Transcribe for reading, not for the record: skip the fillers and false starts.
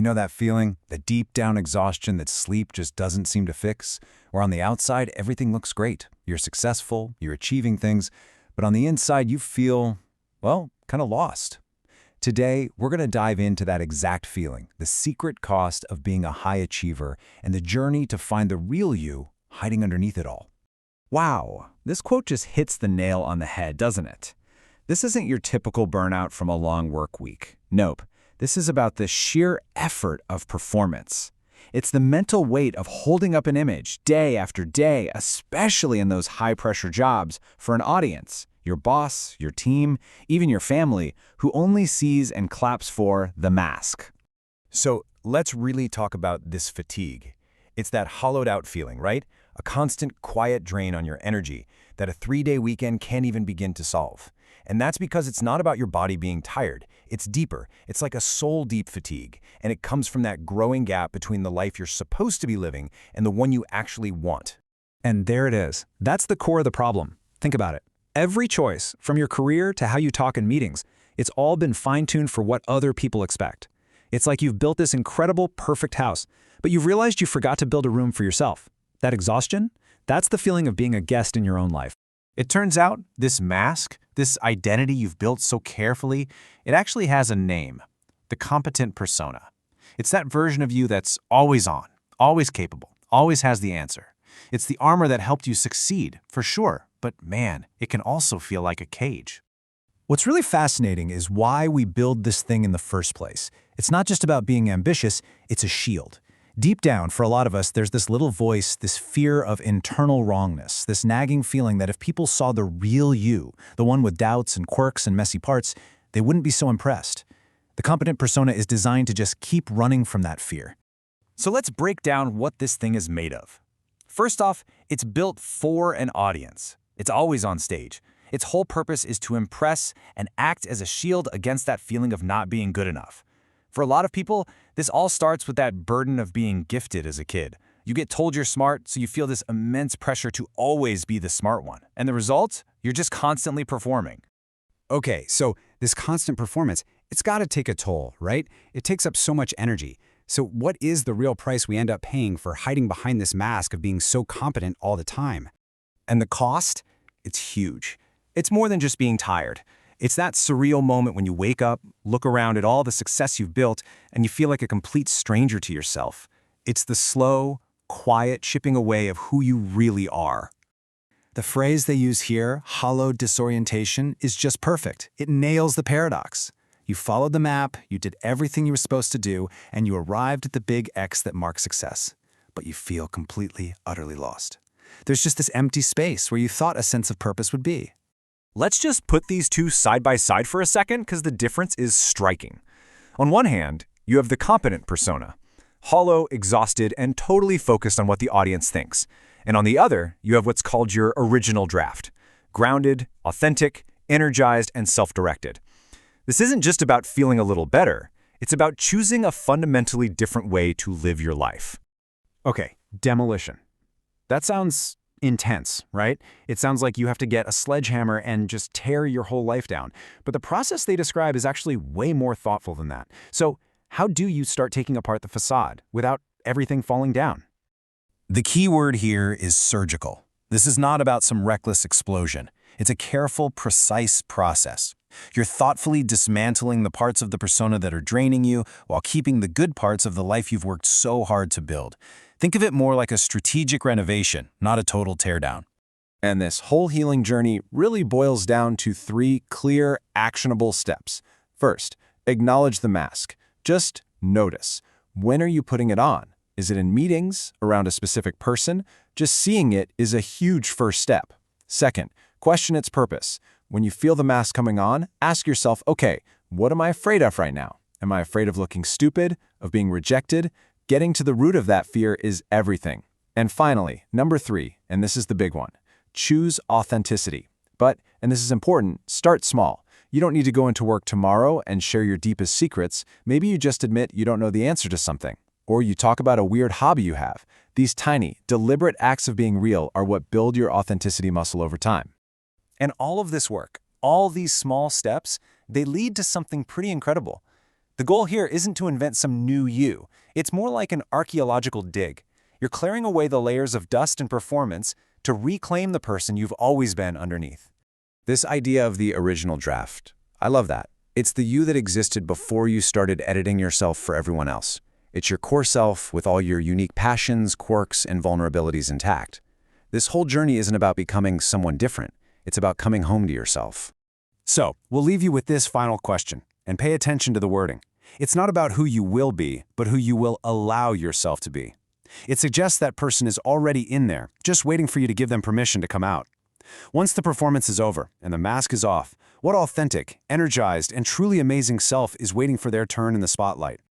You know that feeling? The deep down exhaustion that sleep just doesn't seem to fix? Or on the outside, everything looks great. You're successful, you're achieving things, but on the inside you feel, well, kind of lost. Today, we're going to dive into that exact feeling, the secret cost of being a high achiever, and the journey to find the real you hiding underneath it all. Wow, this quote just hits the nail on the head, doesn't it? This isn't your typical burnout from a long work week. Nope. This is about the sheer effort of performance. It's the mental weight of holding up an image day after day, especially in those high-pressure jobs, for an audience, your boss, your team, even your family, who only sees and claps for the mask. So let's really talk about this fatigue. It's that hollowed-out feeling, right? A constant quiet drain on your energy that a 3-day weekend can't even begin to solve. And that's because it's not about your body being tired. It's deeper. It's like a soul-deep fatigue, and it comes from that growing gap between the life you're supposed to be living and the one you actually want. And there it is. That's the core of the problem. Think about it. Every choice, from your career to how you talk in meetings, it's all been fine-tuned for what other people expect. It's like you've built this incredible, perfect house, but you've realized you forgot to build a room for yourself. That exhaustion? That's the feeling of being a guest in your own life. It turns out this mask, this identity you've built so carefully, it actually has a name: the competent persona. It's that version of you that's always on, always capable, always has the answer. It's the armor that helped you succeed, for sure, but man, it can also feel like a cage. What's really fascinating is why we build this thing in the first place. It's not just about being ambitious, it's a shield. Deep down, for a lot of us, there's this little voice, this fear of internal wrongness, this nagging feeling that if people saw the real you, the one with doubts and quirks and messy parts, they wouldn't be so impressed. The competent persona is designed to just keep running from that fear. So let's break down what this thing is made of. First off, it's built for an audience. It's always on stage. Its whole purpose is to impress and act as a shield against that feeling of not being good enough. For a lot of people, this all starts with that burden of being gifted as a kid. You get told you're smart, so you feel this immense pressure to always be the smart one. And the result? You're just constantly performing. Okay, so this constant performance, it's got to take a toll, right? It takes up so much energy. So what is the real price we end up paying for hiding behind this mask of being so competent all the time? And the cost? It's huge. It's more than just being tired. It's that surreal moment when you wake up, look around at all the success you've built, and you feel like a complete stranger to yourself. It's the slow, quiet chipping away of who you really are. The phrase they use here, hollow disorientation, is just perfect. It nails the paradox. You followed the map, you did everything you were supposed to do, and you arrived at the big X that marks success. But you feel completely, utterly lost. There's just this empty space where you thought a sense of purpose would be. Let's just put these two side by side for a second because the difference is striking. On one hand, you have the competent persona, hollow, exhausted, and totally focused on what the audience thinks. And on the other, you have what's called your original draft, grounded, authentic, energized, and self-directed. This isn't just about feeling a little better. It's about choosing a fundamentally different way to live your life. Okay, demolition. That sounds intense, right? It sounds like you have to get a sledgehammer and just tear your whole life down. But the process they describe is actually way more thoughtful than that. So how do you start taking apart the facade without everything falling down? The key word here is surgical. This is not about some reckless explosion. It's a careful, precise process. You're thoughtfully dismantling the parts of the persona that are draining you while keeping the good parts of the life you've worked so hard to build. Think of it more like a strategic renovation, not a total teardown. And this whole healing journey really boils down to 3 clear, actionable steps. First, acknowledge the mask. Just notice. When are you putting it on? Is it in meetings, around a specific person? Just seeing it is a huge first step. Second, question its purpose. When you feel the mask coming on, ask yourself, okay, what am I afraid of right now? Am I afraid of looking stupid, of being rejected? Getting to the root of that fear is everything. And finally, number 3, and this is the big one, choose authenticity. But, and this is important, start small. You don't need to go into work tomorrow and share your deepest secrets. Maybe you just admit you don't know the answer to something. Or you talk about a weird hobby you have. These tiny, deliberate acts of being real are what build your authenticity muscle over time. And all of this work, all these small steps, they lead to something pretty incredible. The goal here isn't to invent some new you. It's more like an archaeological dig. You're clearing away the layers of dust and performance to reclaim the person you've always been underneath. This idea of the original draft, I love that. It's the you that existed before you started editing yourself for everyone else. It's your core self with all your unique passions, quirks, and vulnerabilities intact. This whole journey isn't about becoming someone different. It's about coming home to yourself. So, we'll leave you with this final question, and pay attention to the wording. It's not about who you will be, but who you will allow yourself to be. It suggests that person is already in there, just waiting for you to give them permission to come out. Once the performance is over and the mask is off, what authentic, energized, and truly amazing self is waiting for their turn in the spotlight?